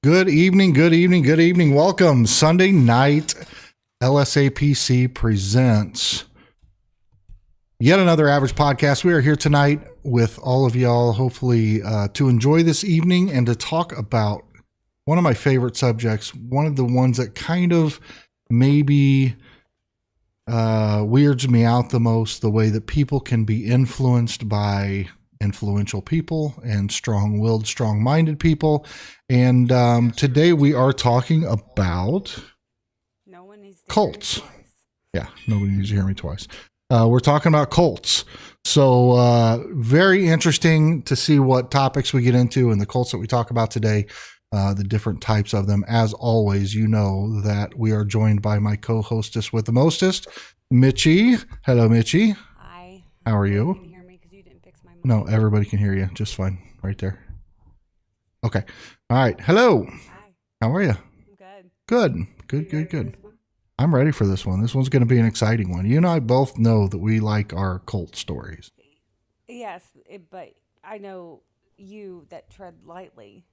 Good evening, good evening, good evening. Welcome. Sunday night, LSAPC presents yet another Average Podcast. We are here tonight with all of y'all, hopefully to enjoy this evening and to talk about one of my favorite subjects, one of the ones that kind of maybe weirds me out the most, the way that people can be influenced by influential people and strong-willed, strong-minded people. And today we are talking about cults. Yeah, nobody needs to hear me twice. We're talking about cults. So very interesting to see what topics we get into and the cults that we talk about today, the different types of them. As always, you know that we are joined by my co-hostess with the mostest, Mitchie. Hello, Mitchie. Hi. How are you? Can you hear me because you didn't fix my mic? No, everybody can hear you just fine right there. Okay. All right. Hello. Hi. How are you? I'm Good. good. Good, You good, ready for good. this one? I'm ready for this one. This one's going to be an exciting one. You and I both know that we like our cult stories. Yes, but I know you that tread lightly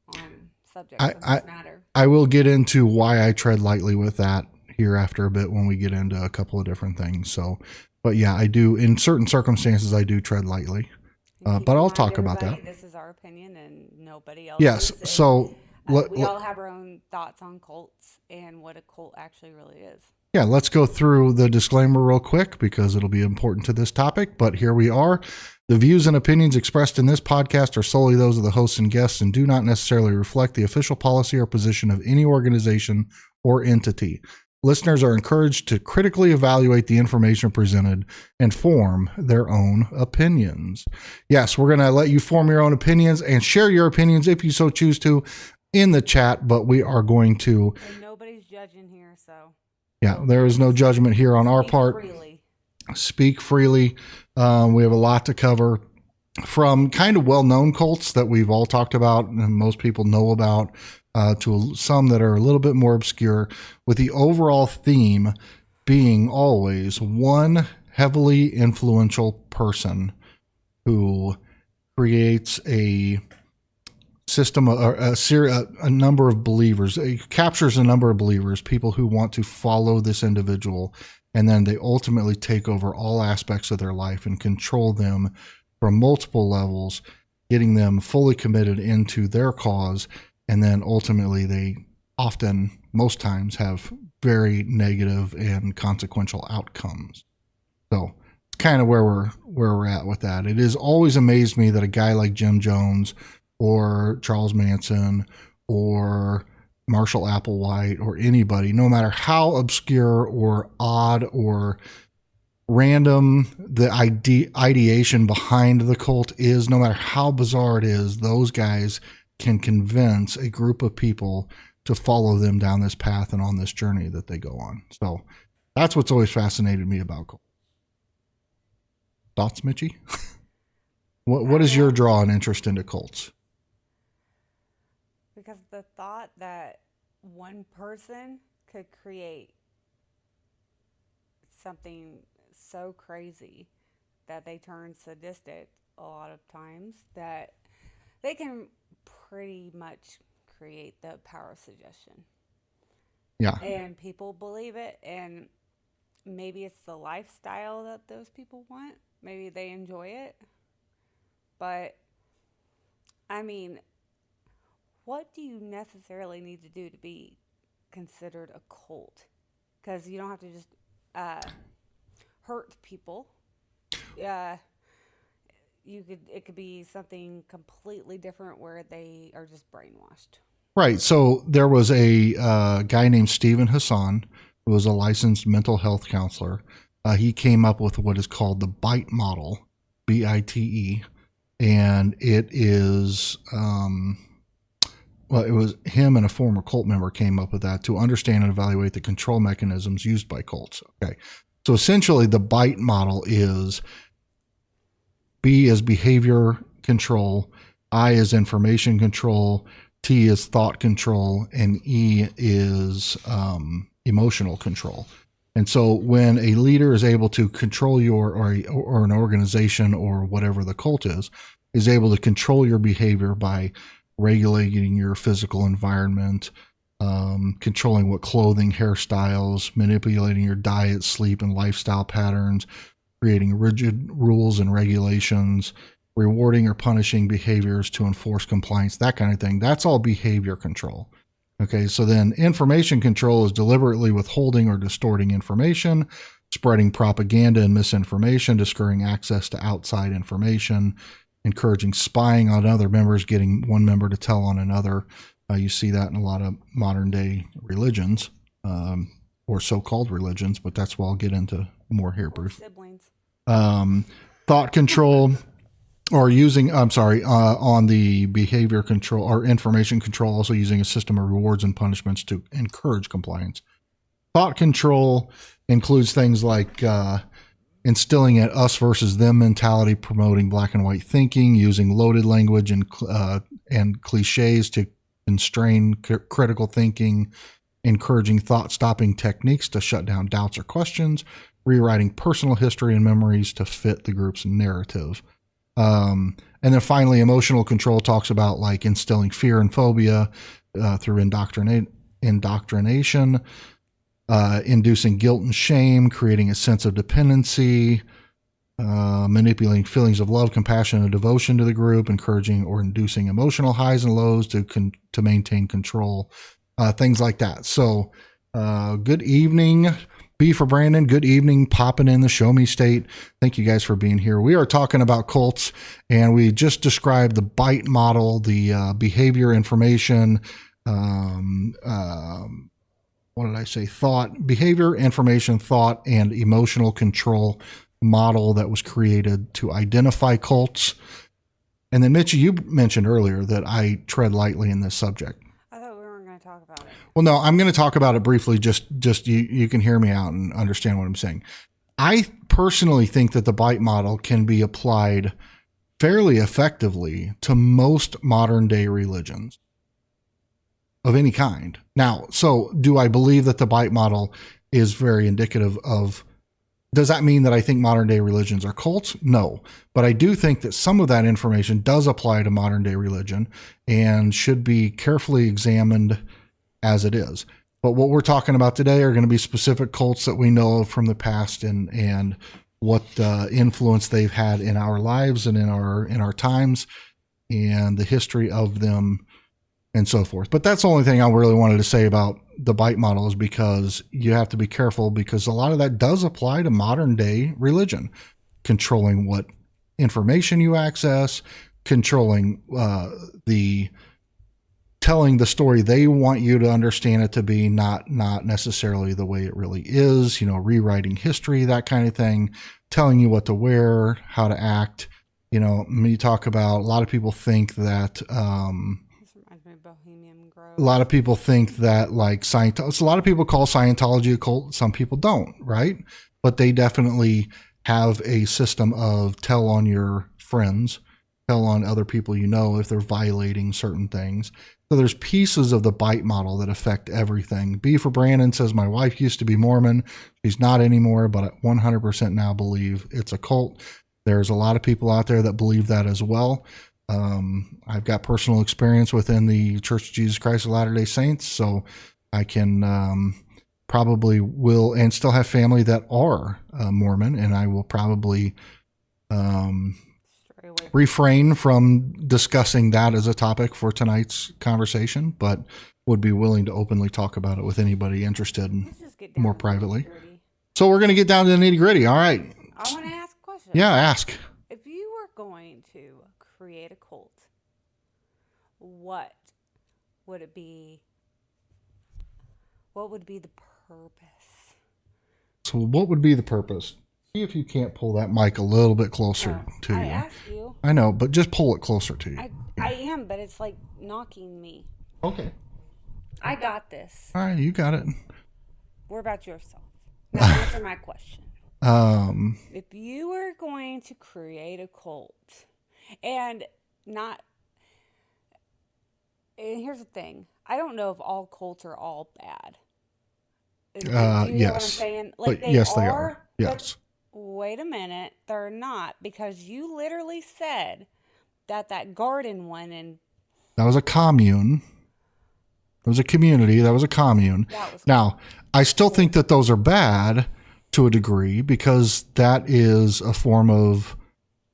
on subjects of this matter. I will get into why I tread lightly with that here after a bit when we get into a couple of different things. So, but yeah, I do, in certain circumstances, I do tread lightly. And keep But in I'll mind, talk about that. everybody, this is our opinion and nobody else's. Yes. And, So we all have our own thoughts on cults and what a cult actually really is. yeah, let's go through the disclaimer real quick because it'll be important to this topic. But here we are. The views and opinions expressed in this podcast are solely those of the hosts and guests and do not necessarily reflect the official policy or position of any organization or entity. Listeners are encouraged to critically evaluate the information presented and form their own opinions. Yes, we're going to let you form your own opinions and share your opinions if you so choose to in the chat, but we are going to... And nobody's judging here, so... Yeah, there is no judgment here on our part. Speak freely. We have a lot to cover, from kind of well-known cults that we've all talked about and most people know about, to some that are a little bit more obscure, with the overall theme being always one heavily influential person who creates a system, or a number of believers, captures a number of believers, people who want to follow this individual, and then they ultimately take over all aspects of their life and control them from multiple levels, getting them fully committed into their cause, and then ultimately they often, most times, have very negative and consequential outcomes. So it's kind of where we're at with that. It has always amazed me that a guy like Jim Jones or Charles Manson or Marshall Applewhite or anybody, no matter how obscure or odd or random the ideation behind the cult is, no matter how bizarre it is, those guys can convince a group of people to follow them down this path and on this journey that they go on. So that's what's always fascinated me about cults. Thoughts, Mitchie? What is your draw and interest into cults? Because the thought that one person could create something so crazy that they turn sadistic a lot of times, that they can pretty much create the power of suggestion. Yeah. And people believe it, and maybe it's the lifestyle that those people want. Maybe they enjoy it. But, I mean, what do you necessarily need to do to be considered a cult? Because you don't have to just hurt people. It could be something completely different where they are just brainwashed. Right. So there was a guy named Stephen Hassan, who was a licensed mental health counselor. He came up with what is called the BITE model, BITE, and it is... well, it was him and a former cult member came up with that to understand and evaluate the control mechanisms used by cults. Okay. So essentially the BITE model is B is behavior control, I is information control, T is thought control, and E is emotional control. And so when a leader is able to control your, or an organization or whatever the cult is able to control your behavior by regulating your physical environment, controlling what clothing, hairstyles, manipulating your diet, sleep, and lifestyle patterns, creating rigid rules and regulations, rewarding or punishing behaviors to enforce compliance, that kind of thing. That's all behavior control. Okay, so then information control is deliberately withholding or distorting information, spreading propaganda and misinformation, discouraging access to outside information, encouraging spying on other members, getting one member to tell on another. You see that in a lot of modern day religions, or so-called religions, but that's what I'll get into more here, Bruce. Siblings. Thought control, or using, on the behavior control or information control, also using a system of rewards and punishments to encourage compliance. Thought control includes things like instilling an us versus them mentality, promoting black and white thinking, using loaded language and cliches to constrain critical thinking, encouraging thought-stopping techniques to shut down doubts or questions, rewriting personal history and memories to fit the group's narrative. And then finally, emotional control talks about like instilling fear and phobia through indoctrination, inducing guilt and shame, creating a sense of dependency, manipulating feelings of love, compassion, and devotion to the group, encouraging or inducing emotional highs and lows to maintain control, things like that. So, good evening, B for Brandon. Good evening, popping in the Show Me State. Thank you guys for being here. We are talking about cults, and we just described the BITE model, the behavior information. What did I say? Thought, behavior, information, thought, and emotional control model that was created to identify cults. And then, Mitchie, you mentioned earlier that I tread lightly in this subject. I thought we weren't going to talk about it. Well, no, I'm going to talk about it briefly. Just you can hear me out and understand what I'm saying. I personally think that the BITE model can be applied fairly effectively to most modern day religions of any kind. Now, so do I believe that the BITE model is very indicative of, does that mean that I think modern day religions are cults? No, but I do think that some of that information does apply to modern day religion and should be carefully examined as it is. But what we're talking about today are going to be specific cults that we know of from the past and what influence they've had in our lives and in our times and the history of them and so forth. But that's the only thing I really wanted to say about the BITE model, is because you have to be careful, because a lot of that does apply to modern day religion, controlling what information you access, controlling telling the story they want you to understand it to be, not necessarily the way it really is, rewriting history, that kind of thing, telling you what to wear, how to act. You talk about, a lot of people think that, Bohemian Grove. A lot of people think that like Scientology, a lot of people call Scientology a cult. Some people don't, right? But they definitely have a system of tell on your friends, tell on other people if they're violating certain things. So there's pieces of the BITE model that affect everything. B for Brandon says, my wife used to be Mormon. She's not anymore, but I 100% now believe it's a cult. There's a lot of people out there that believe that as well. I've got personal experience within the Church of Jesus Christ of Latter-day Saints, so I can probably will and still have family that are Mormon, and I will probably refrain from discussing that as a topic for tonight's conversation, but would be willing to openly talk about it with anybody interested more privately. So we're going to get down to the nitty-gritty. All right. I want to ask a question. Yeah, ask. If you were going to create a cult, what would it be? What would be the purpose? So what would be the purpose? See if you can't pull that mic a little bit closer to you. I asked you. I know, but just pull it closer to you. I am, but it's like knocking me. Okay. I got this. All right, you got it. What about yourself? Now answer my question. If you were going to create a cult, and here's the thing, I don't know if all cults are all bad. Do you know yes. what I'm saying? Like, but yes, they are. Yes. Wait a minute, they're not, because you literally said that garden one in That was a commune. It was a community. That was a commune. Now, I still think that those are bad to a degree because that is a form of,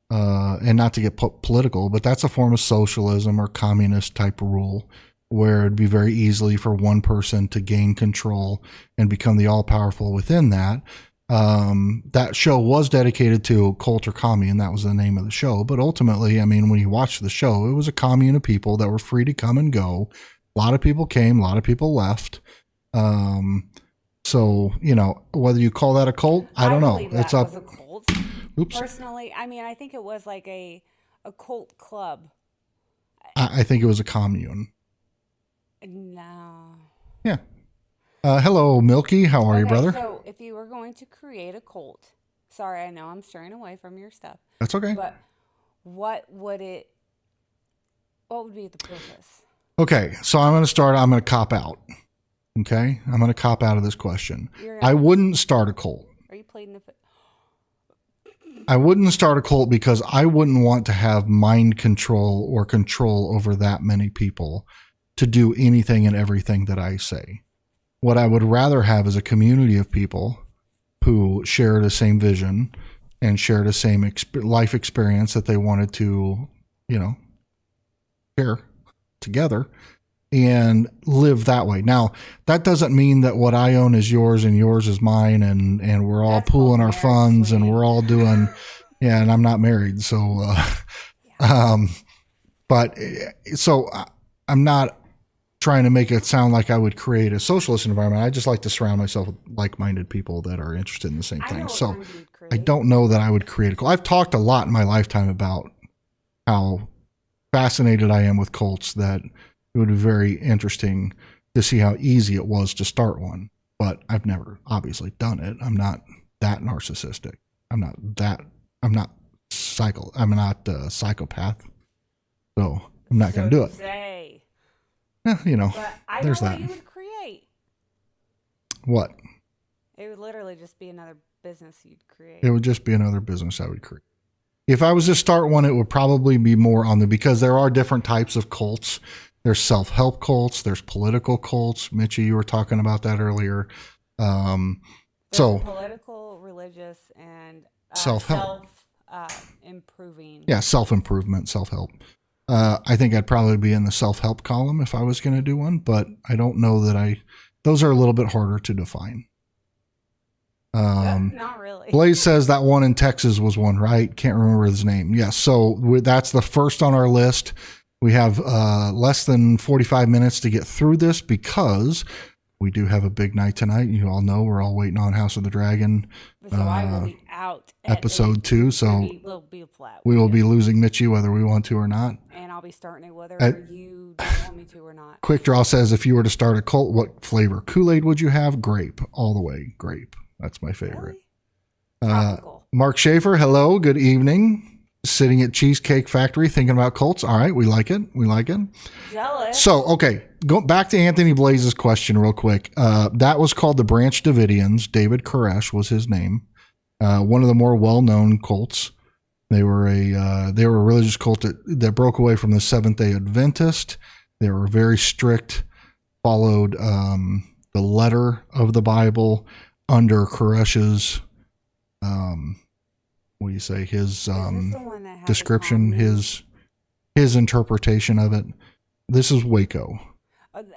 and not to get political, but that's a form of socialism or communist type rule where it'd be very easily for one person to gain control and become the all-powerful within that. That show was dedicated to cult or commune. That was the name of the show. But ultimately, I mean, when you watch the show, it was a commune of people that were free to come and go. A lot of people came, a lot of people left. So, you know, whether you call that a cult, I don't know. It's up. Was a cult. Oops. Personally, I mean, I think it was like a cult club. I think it was a commune. No. Yeah. Hello, Milky. How are you, brother? So if you were going to create a cult, sorry, I know I'm straying away from your stuff. That's okay. But what would be the purpose? Okay, so I'm going to cop out. Okay? I'm going to cop out of this question. I wouldn't start a cult. Are you pleading the... I wouldn't start a cult because I wouldn't want to have mind control or control over that many people to do anything and everything that I say. What I would rather have is a community of people who share the same vision and share the same life experience that they wanted to, you know, share together and live that way. Now, that doesn't mean that what I own is yours and yours is mine and we're all pooling our funds and we're all doing, yeah, and I'm not married. So, but so I'm not trying to make it sound like I would create a socialist environment. I just like to surround myself with like-minded people that are interested in the same thing. So I don't know that I would create a cult. I've talked a lot in my lifetime about how fascinated I am with cults, that it would be very interesting to see how easy it was to start one. But I've never obviously done it. I'm not that narcissistic. I'm not a psychopath. So I'm not going to do it. You know, but I there's know that. What you would create. What? It would literally just be another business you'd create. It would just be another business I would create. If I was to start one, it would probably be more on because there are different types of cults. There's self-help cults. There's political cults. Mitchie, you were talking about that earlier. So political, religious, and self-help. Improving. Yeah, self-improvement, self-help. I think I'd probably be in the self-help column if I was going to do one, but I don't know that those are a little bit harder to define. Not really. Blaze says that one in Texas was one, right? Can't remember his name. Yes. So that's the first on our list. We have less than 45 minutes to get through this because we do have a big night tonight. You all know we're all waiting on House of the Dragon. So I will be out episode 2. So we will be losing Mitchie whether we want to or not. And I'll be starting it whether you don't want me to or not. Quick Draw says, if you were to start a cult, what flavor Kool-Aid would you have? Grape, all the way. Grape. That's my favorite. Really? Mark Schaefer, hello. Good evening. Sitting at Cheesecake Factory thinking about cults. All right. We like it. We like it. Jealous. So, okay. Go back to Anthony Blaze's question real quick. That was called the Branch Davidians. David Koresh was his name. One of the more well-known cults. They were a religious cult that broke away from the Seventh-day Adventist. They were very strict, followed the letter of the Bible under Koresh's, what do you say, his description, his interpretation of it. This is Waco.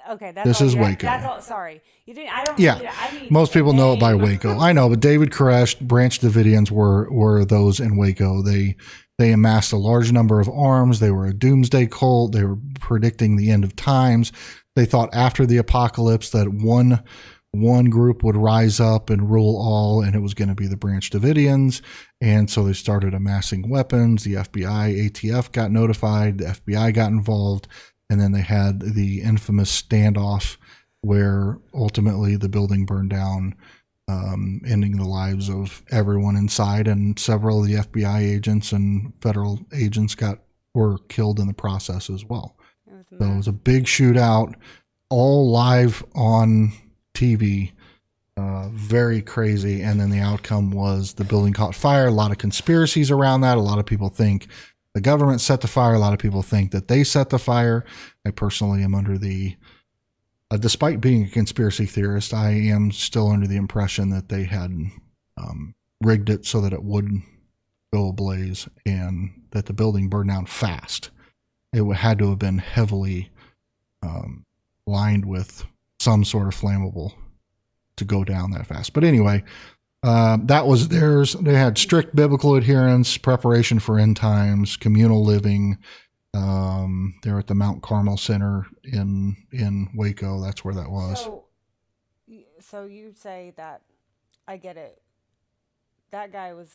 Okay, this is Waco. That's all. Sorry, you didn't. I don't. Yeah, most people know it by Waco. I know, but David Koresh, Branch Davidians were those in Waco. They amassed a large number of arms. They were a doomsday cult. They were predicting the end of times. They thought after the apocalypse that one group would rise up and rule all, and it was going to be the Branch Davidians. And so they started amassing weapons. The FBI, ATF got notified. The FBI got involved. And then they had the infamous standoff where ultimately the building burned down, ending the lives of everyone inside. And several of the FBI agents and federal agents were killed in the process as well. So it was a big shootout, all live on TV, very crazy. And then the outcome was the building caught fire. A lot of conspiracies around that. A lot of people think the government set the fire. A lot of people think that they set the fire. I personally am under the, despite being a conspiracy theorist, I am still under the impression that they had rigged it so that it would go ablaze and that the building burned down fast. It had to have been heavily lined with some sort of flammable to go down that fast. But anyway, that was theirs. They had strict biblical adherence, preparation for end times, communal living. They're at the Mount Carmel Center in Waco. That's where that was. So you say that, I get it. That guy was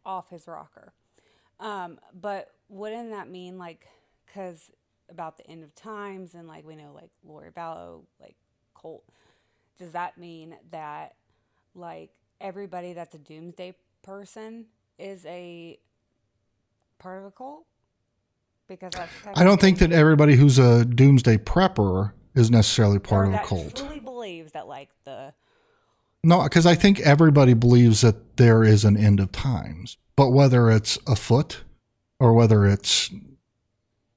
off his rocker. But wouldn't that mean, like, because about the end of times and, like, we know, like, Lori Vallow, like, cult, does that mean that, like, everybody that's a doomsday person is a part of a cult? Because that's I don't think that everybody who's a doomsday prepper is necessarily part of a cult. Truly believes that, like, No, because I think everybody believes that there is an end of times, but whether it's afoot or whether it's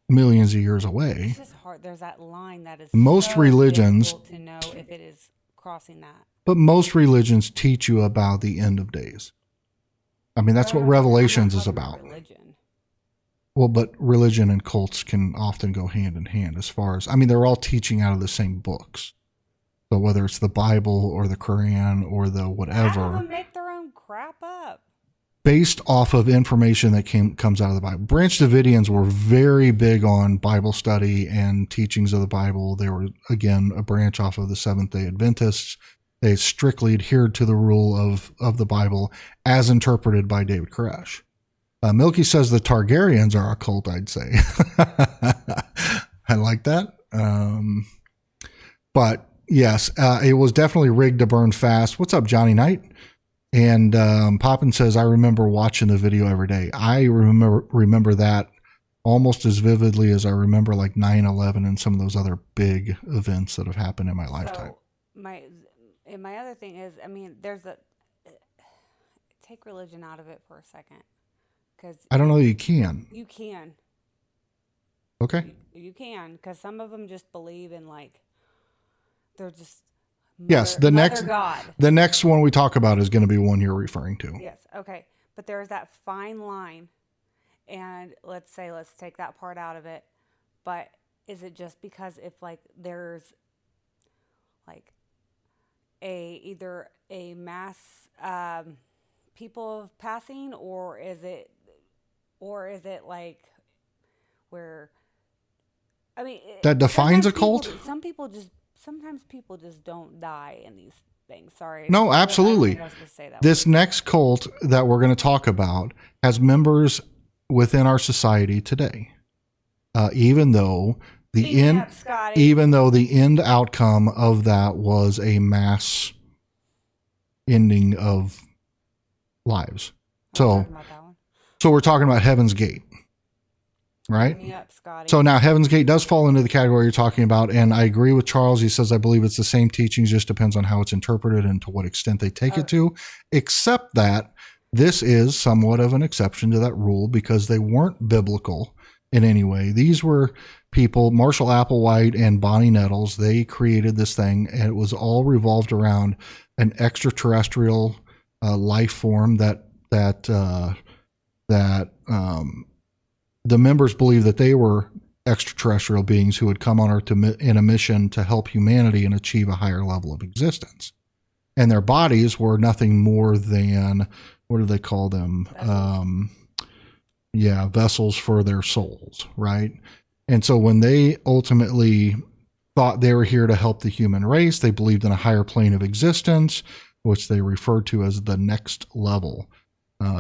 millions of years away, it's just hard. There's that line that is most so religions difficult to know if it is crossing that. But most religions teach you about the end of days. I mean, that's what Revelations is about. Religion. Well, but religion and cults can often go hand in hand as far as, I mean, they're all teaching out of the same books. So whether it's the Bible or the Quran or the whatever. Some of them make their own crap up. Based off of information that comes out of the Bible. Branch Davidians were very big on Bible study and teachings of the Bible. They were, again, a branch off of the Seventh-day Adventists. They strictly adhered to the rule of the Bible as interpreted by David Koresh. Milky says the Targaryens are a cult, I'd say. I like that. But yes, it was definitely rigged to burn fast. What's up, Johnny Knight? And Poppin says, I remember watching the video every day. I remember that almost as vividly as I remember like 9/11 and some of those other big events that have happened in my lifetime. My other thing is, I mean, take religion out of it for a second. Cause I don't know that you can. You can. Okay. You can, because some of them just believe in, like, they're just the next one we talk about is going to be one you're referring to. Yes. Okay. But there's that fine line, and let's take that part out of it. But is it just because if, like, there's like either a mass people passing, or is it like where, I mean, that defines a cult? Sometimes people just don't die in these things. Sorry. No, absolutely. This next cult that we're going to talk about has members within our society today. Even though the end outcome of that was a mass ending of lives. So we're talking about Heaven's Gate, right? So now Heaven's Gate does fall into the category you're talking about. And I agree with Charles. He says, I believe it's the same teachings, just depends on how it's interpreted and to what extent they take it to, except that this is somewhat of an exception to that rule because they weren't biblical in any way. These were people, Marshall Applewhite and Bonnie Nettles, they created this thing, and it was all revolved around an extraterrestrial life form that the members believed that they were extraterrestrial beings who had come on Earth in a mission to help humanity and achieve a higher level of existence. And their bodies were nothing more than, what do they call them? Vessels for their souls, right? And so when they ultimately thought they were here to help the human race, they believed in a higher plane of existence, which they referred to as the next level.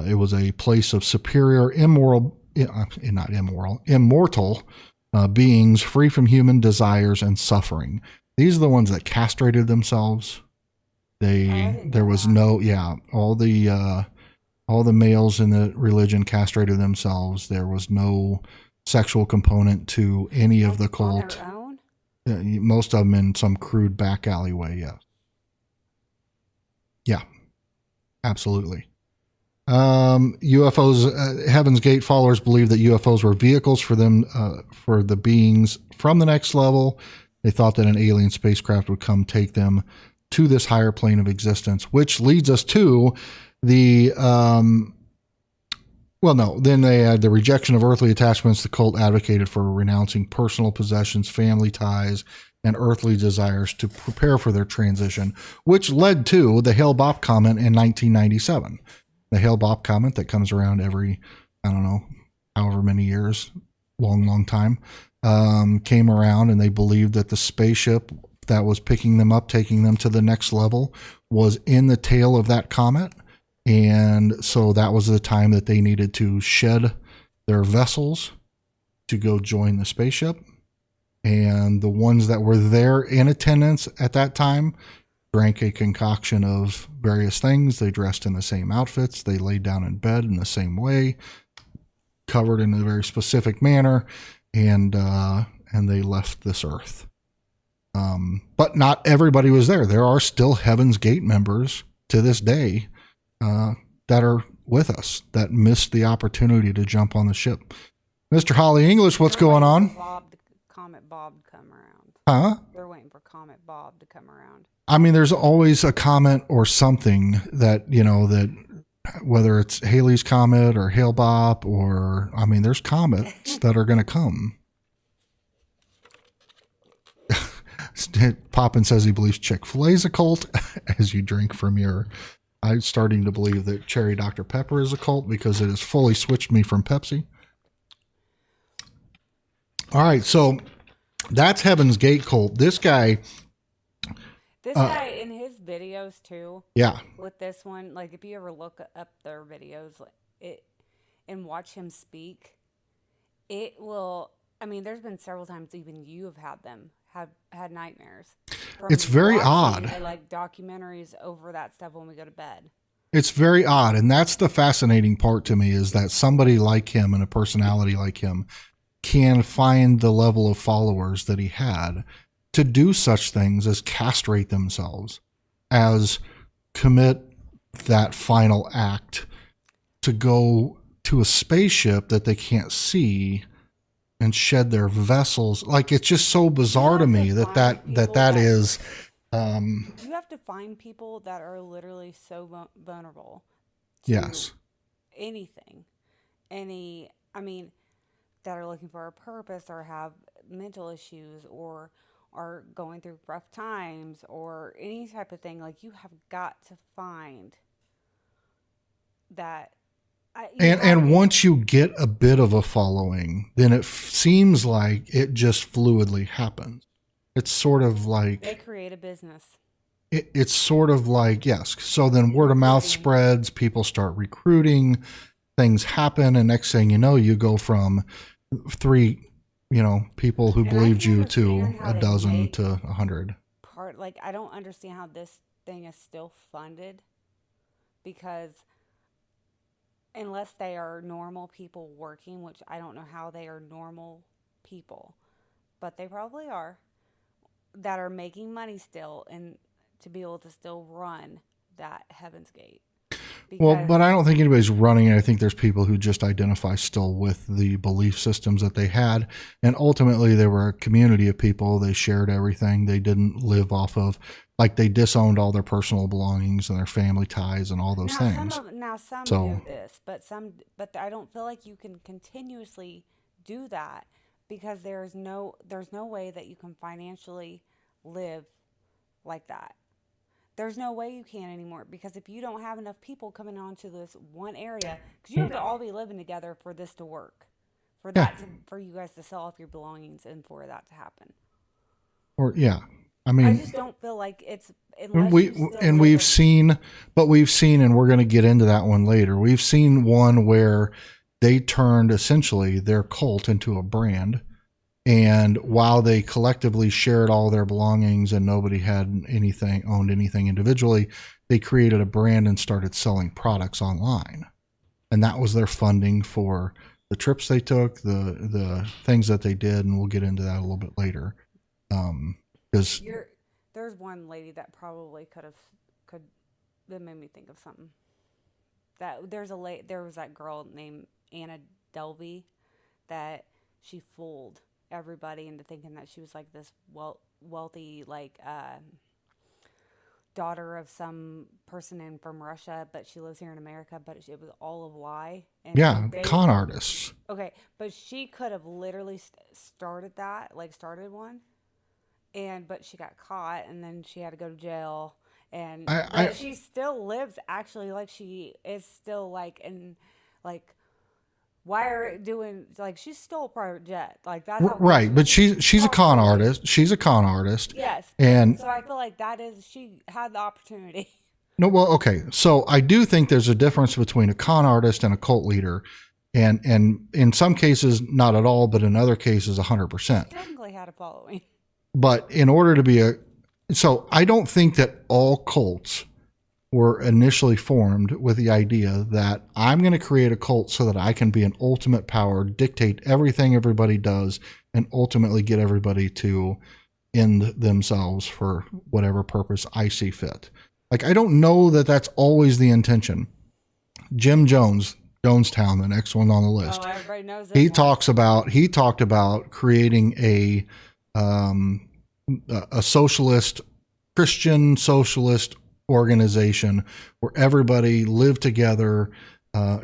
It was a place of superior, immortal beings free from human desires and suffering. These are the ones that castrated themselves. All the males in the religion castrated themselves. There was no sexual component to any of the cult. Most of them in some crude back alleyway. Yeah, absolutely. UFOs, Heaven's Gate followers believe that UFOs were vehicles for them, for the beings from the next level. They thought that an alien spacecraft would come take them to this higher plane of existence, which leads us to the, then they had the rejection of earthly attachments. The cult advocated for renouncing personal possessions, family ties, and earthly desires to prepare for their transition, which led to the Hale Bopp comment in 1997. The Hale Bopp comment that comes around every, I don't know, however many years, long time, came around, and they believed that the spaceship that was picking them up, taking them to the next level, was in the tail of that comet. And so that was the time that they needed to shed their vessels to go join the spaceship. And the ones that were there in attendance at that time drank a concoction of various things. They dressed in the same outfits. They laid down in bed in the same way, covered in a very specific manner, and they left this earth. But not everybody was there. There are still Heaven's Gate members to this day that are with us that missed the opportunity to jump on the ship. Mr. Holly English, what's going on? Comet Bob to come around. Huh? They're waiting for Comet Bob to come around. I mean, there's always a comet or something that, that whether it's Halley's Comet or Hale Bopp, or, I mean, there's comets that are going to come. Poppin says he believes Chick-fil-A's a cult as you drink from your... I'm starting to believe that Cherry Dr. Pepper is a cult because it has fully switched me from Pepsi. All right, so that's Heaven's Gate cult. This guy in his videos too. Yeah. With this one, like if you ever look up their videos, and watch him speak, it will. I mean, there's been several times even you have had nightmares. It's very odd. I like documentaries over that stuff when we go to bed. It's very odd, and that's the fascinating part to me, is that somebody like him and a personality like him can find the level of followers that he had to do such things as castrate themselves, as commit that final act to go to a spaceship that they can't see and shed their vessels. Like, it's just so bizarre to me that is. You have to find people that are literally so vulnerable to yes. anything. I mean, that are looking for a purpose or have mental issues or are going through rough times or any type of thing. Like, you have got to find that. And once you get a bit of a following, then it seems like it just fluidly happens. It's sort of like... They create a business. It's sort of like, yes. So then word of mouth spreads, people start recruiting, things happen, and next thing you know, you go from 3, people who believed you to a dozen to 100. I don't understand how this thing is still funded, because unless they are normal people working, which I don't know how they are normal people, but they probably are, that are making money still and to be able to still run that Heaven's Gate. Well, but I don't think anybody's running it. I think there's people who just identify still with the belief systems that they had. And ultimately, they were a community of people. They shared everything. They didn't live off of, like, they disowned all their personal belongings and their family ties and all those things. Some do this, but I don't feel like you can continuously do that, because there's no way that you can financially live like that. There's no way you can anymore, because if you don't have enough people coming onto this one area, because you have to all be living together for this to work, for you guys to sell off your belongings and for that to happen. I mean, I just don't feel like it's. We've seen, and we're going to get into that one later. We've seen one where they turned essentially their cult into a brand. And while they collectively shared all their belongings and nobody had owned anything individually, they created a brand and started selling products online. And that was their funding for the trips they took, the things that they did. And we'll get into that a little bit later. Because there's one lady that probably that made me think of something. that there was that girl named Anna Delvey that she fooled everybody into thinking that she was like this wealthy like daughter of some person from Russia, but she lives here in America. But it was all a lie. And so Yeah, con artists. okay, but she could have literally started that, like started one, but she got caught, and then she had to go to jail. And I but she still lives actually like she is still like in like wire doing like she stole a private jet. Like that's how rich right, but she's a oh, con totally. artist. She's a con artist, Yes. and So I feel like that is she had the opportunity. no, well, okay. So I do think there's a difference between a con artist and a cult leader, and in some cases not at all, but in other cases 100%. Technically had a following. But in order to be so I don't think that all cults were initially formed with the idea that I'm going to create a cult so that I can be an ultimate power, dictate everything everybody does, and ultimately get everybody to end themselves for whatever purpose I see fit. Like, I don't know that that's always the intention. Jim Jones, Jonestown, the next one on the list. Oh, everybody knows this one. He talked about creating a socialist, Christian socialist organization where everybody lived together,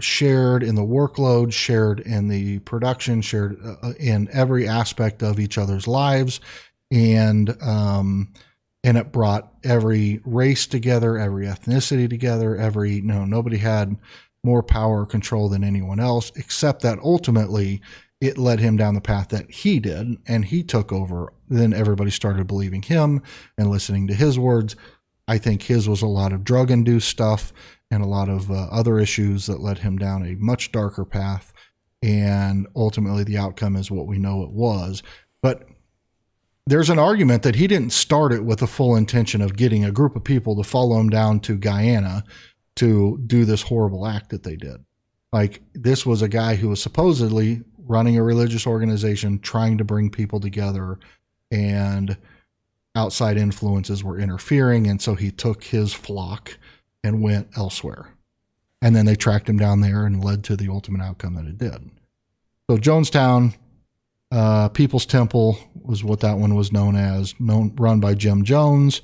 shared in the workload, shared in the production, shared in every aspect of each other's lives, and it brought every race together, every ethnicity together, nobody had more power or control than anyone else, except that ultimately it led him down the path that he did, and he took over. Then everybody started believing him and listening to his words. I think his was a lot of drug-induced stuff and a lot of other issues that led him down a much darker path, and ultimately the outcome is what we know it was. But there's an argument that he didn't start it with the full intention of getting a group of people to follow him down to Guyana to do this horrible act that they did. Like, this was a guy who was supposedly running a religious organization, trying to bring people together, and outside influences were interfering. And so he took his flock and went elsewhere. And then they tracked him down there and led to the ultimate outcome that it did. So Jonestown, People's Temple was what that one was known as, run by Jim Jones.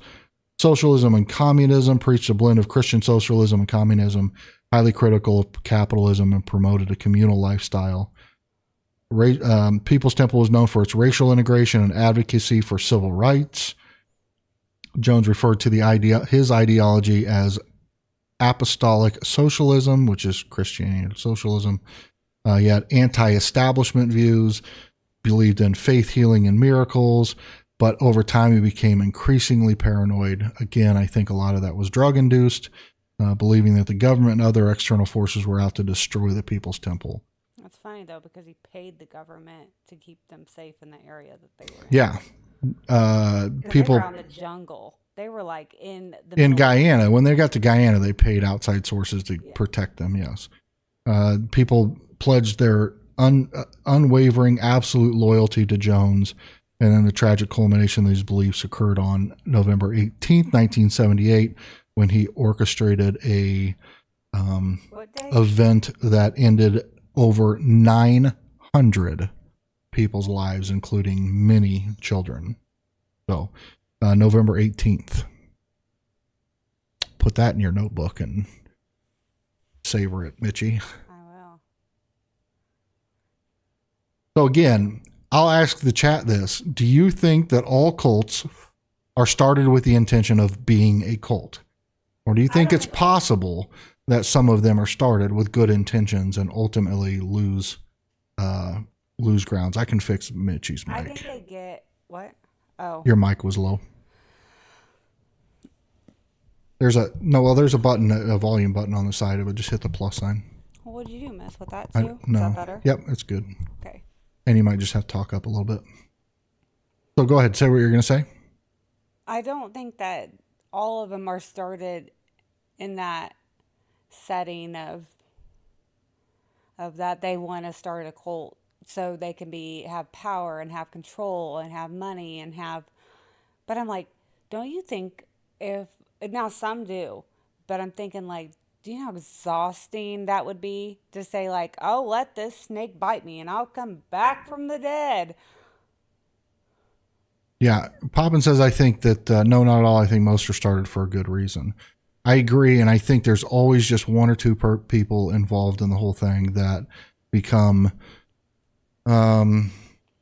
Socialism and Communism, preached a blend of Christian socialism and communism, highly critical of capitalism, and promoted a communal lifestyle. People's Temple was known for its racial integration and advocacy for civil rights. Jones referred to his ideology as apostolic socialism, which is Christianity and socialism. He had anti-establishment views, believed in faith healing and miracles, but over time he became increasingly paranoid. Again, I think a lot of that was drug-induced, believing that the government and other external forces were out to destroy the People's Temple. That's funny, though, because he paid the government to keep them safe in the area that they were in. Yeah. People they were out in the jungle. They were like in Guyana. When they got to Guyana, they paid outside sources to protect them. Yes. People pledged their unwavering, absolute loyalty to Jones. And then the tragic culmination of these beliefs occurred on November 18th, 1978, when he orchestrated a event that ended over 900 people's lives, including many children. So, November 18th. Put that in your notebook and savor it, Mitchie. I will. So again, I'll ask the chat this. Do you think that all cults are started with the intention of being a cult? Or do you think it's possible that some of them are started with good intentions and ultimately lose grounds? I can fix Mitchie's mic. I think they get what? Oh, Your mic was low. There's a button, a volume button on the side of it. Just hit the plus sign. well, what did you do? Mess with that too? No. Is that better? Yep, it's good. Okay. And you might just have to talk up a little bit. So go ahead, say what you're going to say. I don't think that all of them are started in that setting of that they want to start a cult so they can have power and have control and have money and have. But I'm like, don't you think if now some do, but I'm thinking like, Do you know how exhausting that would be to say, like, oh, let this snake bite me and I'll come back from the dead? Yeah, Poppin says, I think that, no, not at all. I think most are started for a good reason. I agree, and I think there's always just one or two people involved in the whole thing that become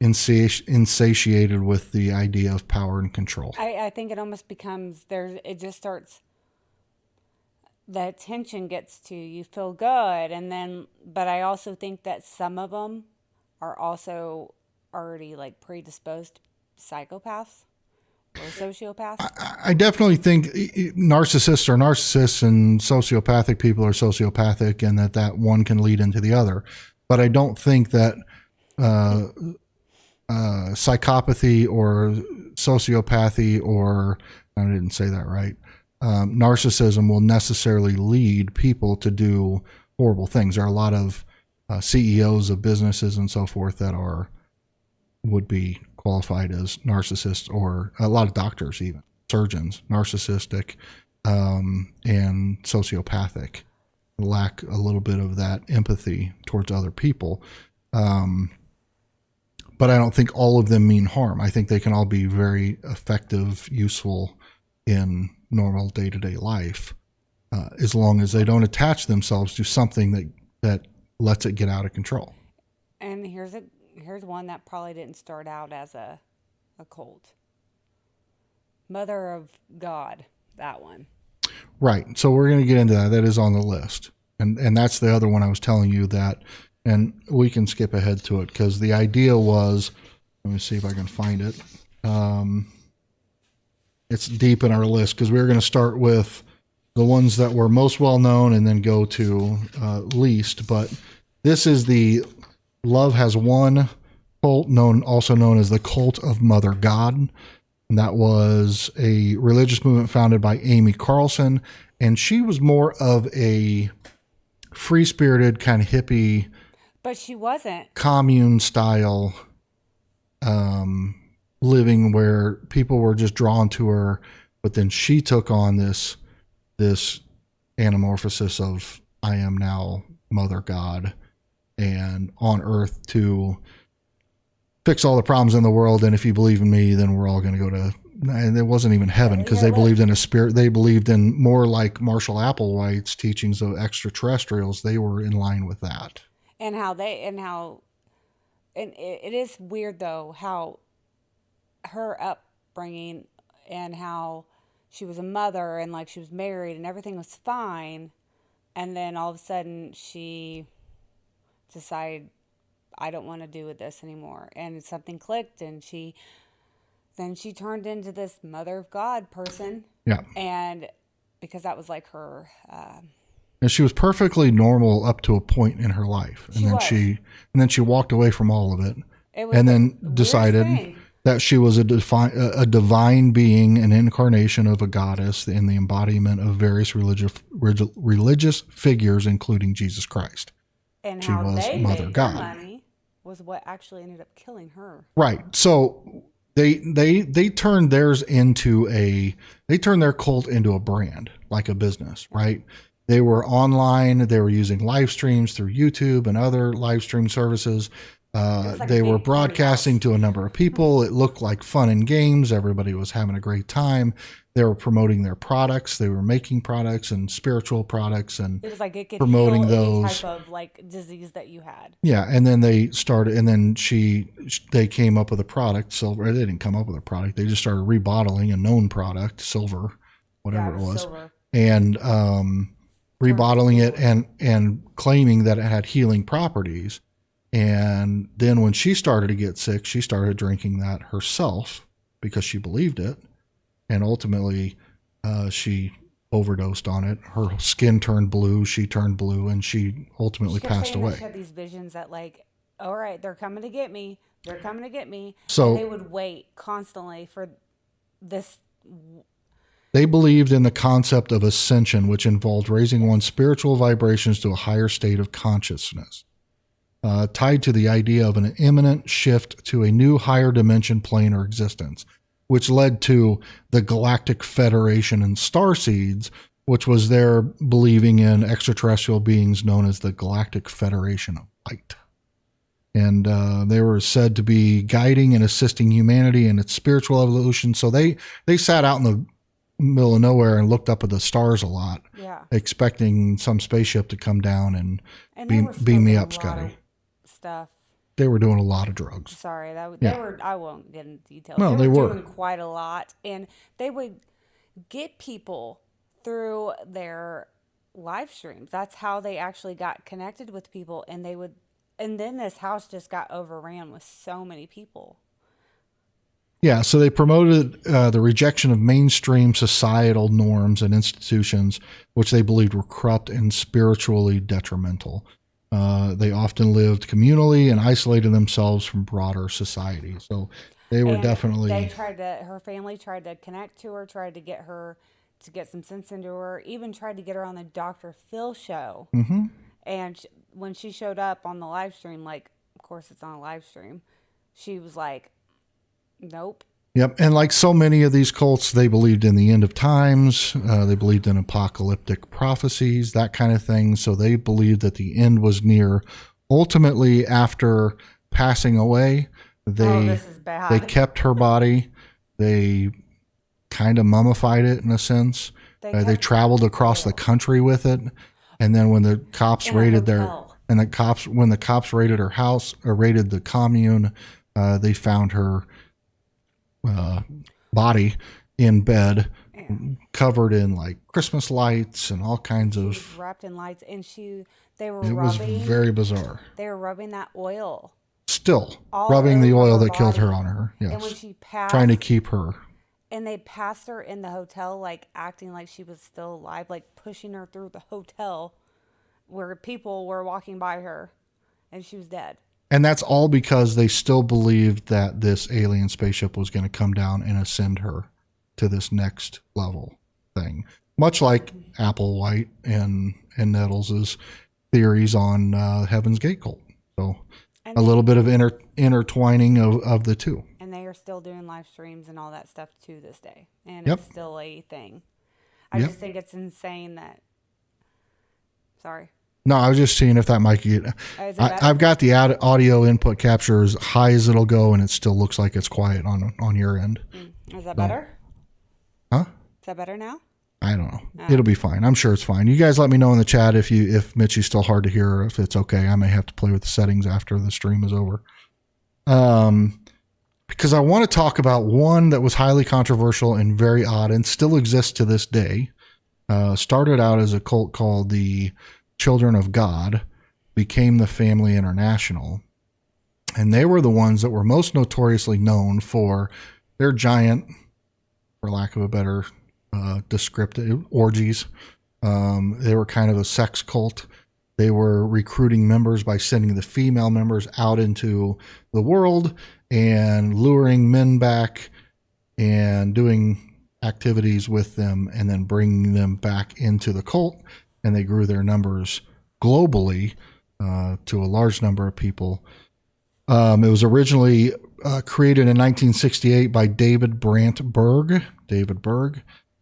insatiated with the idea of power and control. I think it almost becomes, it just starts, the attention gets to you, feel good, and then, but I also think that some of them are also already like predisposed psychopaths or sociopaths. I definitely think narcissists are narcissists and sociopathic people are sociopathic, and that one can lead into the other. But I don't think that psychopathy or sociopathy, or I didn't say that right, narcissism will necessarily lead people to do horrible things. There are a lot of CEOs of businesses and so forth that would be qualified as narcissists, or a lot of doctors, even surgeons, narcissistic and sociopathic, lack a little bit of that empathy towards other people. But I don't think all of them mean harm. I think they can all be very effective, useful in normal day-to-day life, as long as they don't attach themselves to something that lets it get out of control. And here's one that probably didn't start out as a cult. Mother of God, that one. Right. So we're going to get into that. That is on the list. And that's the other one I was telling you that, and we can skip ahead to it because the idea was, let me see if I can find it. It's deep in our list because we're going to start with the ones that were most well known and then go to least. But this is the Love Has Won cult, also known as the Cult of Mother God. And that was a religious movement founded by Amy Carlson. And she was more of a free-spirited kind of hippie. But she wasn't. Commune style living where people were just drawn to her. But then she took on this anamorphosis of I am now Mother God and on earth to fix all the problems in the world. And if you believe in me, then we're all going to go to, and it wasn't even heaven because they believed in a spirit. They believed in more like Marshall Applewhite's teachings of extraterrestrials. They were in line with that. And it is weird though, how her upbringing and how she was a mother and like she was married and everything was fine. And then all of a sudden she decided, I don't want to do with this anymore. And something clicked and then she turned into this Mother of God person. Yeah. And because that was like her, and she was perfectly normal up to a point in her life. And then she walked away from all of it. And then decided that she was a divine being, an incarnation of a goddess in the embodiment of various religious figures, including Jesus Christ. And she was Mother God. Money was what actually ended up killing her. Right. So they turned their cult into a brand, like a business, right? They were online. They were using live streams through YouTube and other live stream services. They were broadcasting to a number of people. It looked like fun and games. Everybody was having a great time. They were promoting their products. They were making products and spiritual products, and it was like it could promoting heal those any type of like disease that you had. Yeah, and then they started, and then they came up with a product. Silver. They didn't come up with a product. They just started rebottling a known product, silver, whatever it was, silver. And rebottling it and claiming that it had healing properties. And then when she started to get sick, she started drinking that herself because she believed it. And ultimately, she overdosed on it. Her skin turned blue. She turned blue, and she ultimately passed away. She had these visions that, like, all right, they're coming to get me. They're coming to get me. So and they would wait constantly for this. They believed in the concept of ascension, which involved raising one's spiritual vibrations to a higher state of consciousness. Tied to the idea of an imminent shift to a new higher dimension, plane, or existence, which led to the Galactic Federation and starseeds, which was their believing in extraterrestrial beings known as the Galactic Federation of Light. And they were said to be guiding and assisting humanity in its spiritual evolution. So they sat out in the middle of nowhere and looked up at the stars a lot, expecting some spaceship to come down and beam me up, Scotty. Stuff. They were doing a lot of drugs. Sorry, they were. I won't get into details. No, they were doing quite a lot, and they would get people through their live streams. That's how they actually got connected with people, and they would. And then this house just got overran with so many people. Yeah, so they promoted the rejection of mainstream societal norms and institutions, which they believed were corrupt and spiritually detrimental. They often lived communally and isolated themselves from broader society. So they were definitely... her family tried to connect to her, tried to get her to get some sense into her, even tried to get her on the Dr. Phil show. Mm-hmm. And when she showed up on the live stream, like, of course it's on a live stream, she was like, nope. Yep. And like so many of these cults, they believed in the end of times. They believed in apocalyptic prophecies, that kind of thing. So they believed that the end was near. Ultimately, after passing away, they kept her body. They kind of mummified it in a sense. They traveled across the country with it. And then when the cops raided when the cops raided her house or raided the commune, they found her body in bed, covered in like Christmas lights and all kinds of wrapped in lights, and it was very bizarre. They were rubbing that oil, still rubbing the oil that killed her on her. Yes, and when she passed, trying to keep her. And they passed her in the hotel, like acting like she was still alive, like pushing her through the hotel where people were walking by her, and she was dead. And that's all because they still believed that this alien spaceship was going to come down and ascend her to this next level thing. Much like Applewhite and Nettles' theories on Heaven's Gate cult. So a little bit of intertwining of the two. And they are still doing live streams and all that stuff to this day. And it's still a thing. I just think it's insane that... Sorry. No, I was just seeing if that might get... I've got the audio input capture as high as it'll go, and it still looks like it's quiet on your end. Is that better? Huh? Is that better now? I don't know. Oh. It'll be fine. I'm sure it's fine. You guys let me know in the chat if Mitchie's still hard to hear or if it's okay. I may have to play with the settings after the stream is over. Because I want to talk about one that was highly controversial and very odd and still exists to this day. Started out as a cult called the Children of God, became the Family International. And they were the ones that were most notoriously known for their giant, for lack of a better descriptive, orgies. They were kind of a sex cult. They were recruiting members by sending the female members out into the world and luring men back and doing activities with them and then bringing them back into the cult. And they grew their numbers globally to a large number of people. It was originally created in 1968 by David Berg.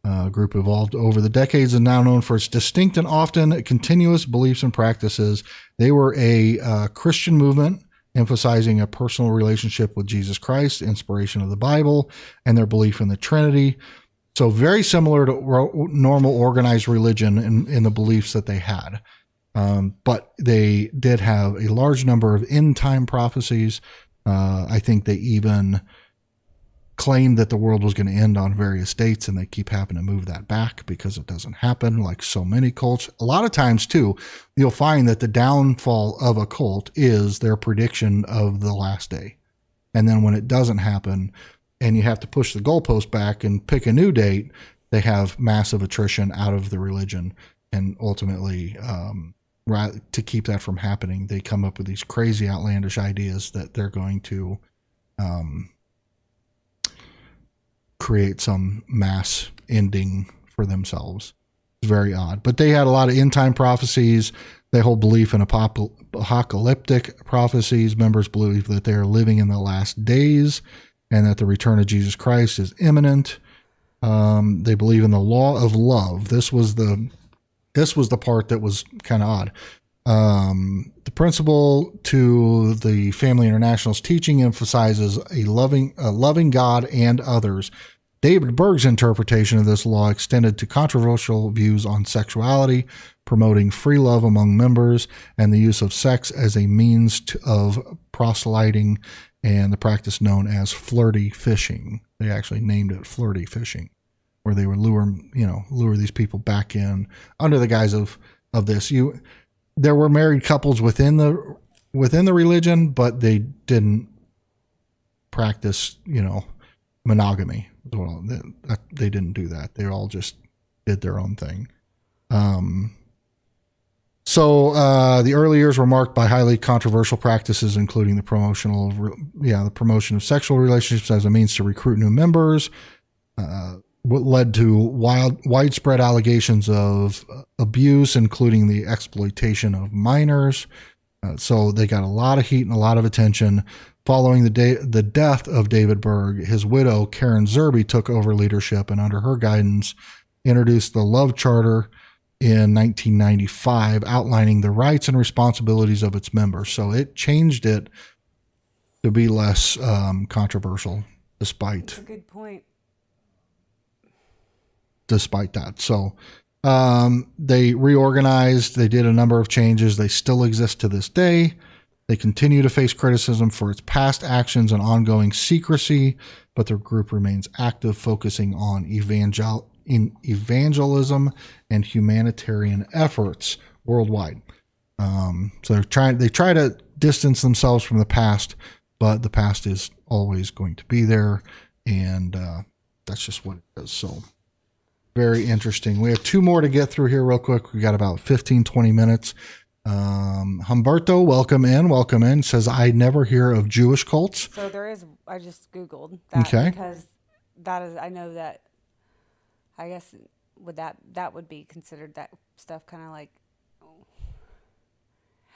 A group evolved over the decades and now known for its distinct and often continuous beliefs and practices. They were a Christian movement emphasizing a personal relationship with Jesus Christ, inspiration of the Bible, and their belief in the Trinity. So very similar to normal organized religion in the beliefs that they had. But they did have a large number of end-time prophecies. I think they even claimed that the world was going to end on various dates, and they keep having to move that back because it doesn't happen, like so many cults. A lot of times, too, you'll find that the downfall of a cult is their prediction of the last day. And then when it doesn't happen, and you have to push the goalpost back and pick a new date, they have massive attrition out of the religion. And ultimately, to keep that from happening, they come up with these crazy, outlandish ideas that they're going to create some mass ending for themselves. It's very odd. But they had a lot of end-time prophecies. They hold belief in apocalyptic prophecies. Members believe that they are living in the last days and that the return of Jesus Christ is imminent. They believe in the law of love. This was the part that was kind of odd. The principle to the Family International's teaching emphasizes a loving God and others. David Berg's interpretation of this law extended to controversial views on sexuality, promoting free love among members, and the use of sex as a means of proselyting, and the practice known as flirty fishing. They actually named it flirty fishing, where they would lure these people back in under the guise of this. There were married couples within the religion, but they didn't practice, monogamy. Well, they didn't do that. They all just did their own thing. So the early years were marked by highly controversial practices, including the promotion of sexual relationships as a means to recruit new members. What led to widespread allegations of abuse, including the exploitation of minors. So they got a lot of heat and a lot of attention. Following the death of David Berg, his widow, Karen Zerby, took over leadership and under her guidance introduced the Love Charter in 1995, outlining the rights and responsibilities of its members. So it changed it to be less controversial, despite... That's a good point. Despite that. So they reorganized, they did a number of changes. They still exist to this day. They continue to face criticism for its past actions and ongoing secrecy, but their group remains active, focusing on evangelism and humanitarian efforts worldwide. So they try to distance themselves from the past, but the past is always going to be there, and that's just what it is. So very interesting. We have two more to get through here real quick. We got about 15, 20 minutes. Humberto, welcome in, says, I never hear of Jewish cults. So there is, I just Googled that because that is, I know that, I guess that would be considered that stuff kind of like,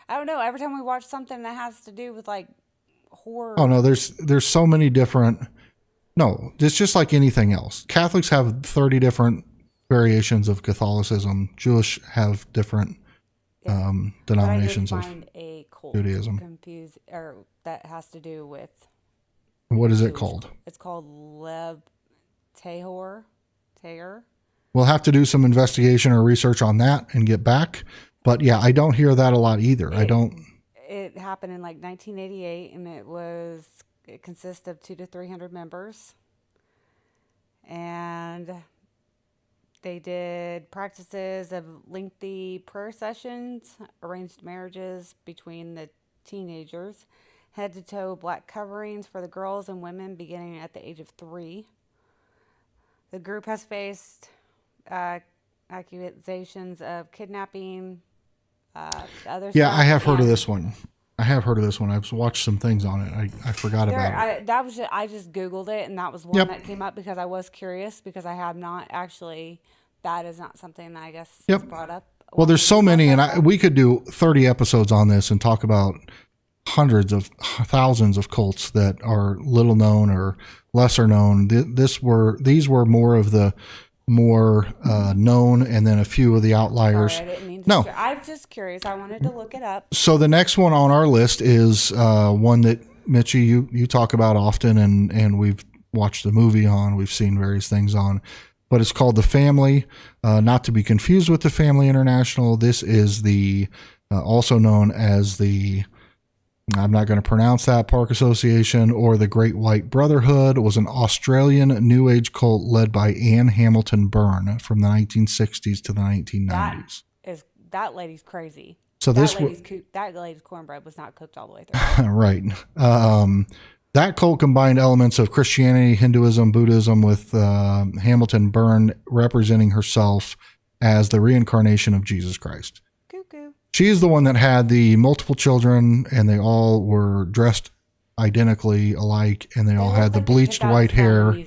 I don't know. Every time we watch something that has to do with like horror. Oh no, there's so many different, no, it's just like anything else. Catholics have 30 different variations of Catholicism. Jewish have different denominations of a cult Judaism. Confused, or that has to do with. What is it called? It's called Lev Tahor. We'll have to do some investigation or research on that and get back. But yeah, I don't hear that a lot either. It happened in like 1988, and it consists of 200 to 300 members, and they did practices of lengthy prayer sessions, arranged marriages between the teenagers, head to toe black coverings for the girls and women beginning at the age of 3. The group has faced accusations of kidnapping. I have heard of this one. I've watched some things on it. I forgot about it. I just Googled it, and that was one that came up because I was curious, because I have not actually, that is not something that I guess is brought up. Well, there's so many, and we could do 30 episodes on this and talk about hundreds of thousands of cults that are little known or lesser known. These were more of the more known, and then a few of the outliers. Sorry, I didn't mean to. I'm just curious. I wanted to look it up. So the next one on our list is one that Mitchie, you talk about often, and we've watched the movie on. We've seen various things on, but it's called The Family, not to be confused with the Family International. This is the also known as the, I'm not going to pronounce that, Park Association, or the Great White Brotherhood. It was an Australian New Age cult led by Anne Hamilton Byrne from the 1960s to the 1990s. That lady's crazy. So that lady's cornbread was not cooked all the way through. Right. That cult combined elements of Christianity, Hinduism, Buddhism, with Hamilton Byrne representing herself as the reincarnation of Jesus Christ. Cuckoo. She is the one that had the multiple children, and they all were dressed identically alike, and they all had the bleached white hair.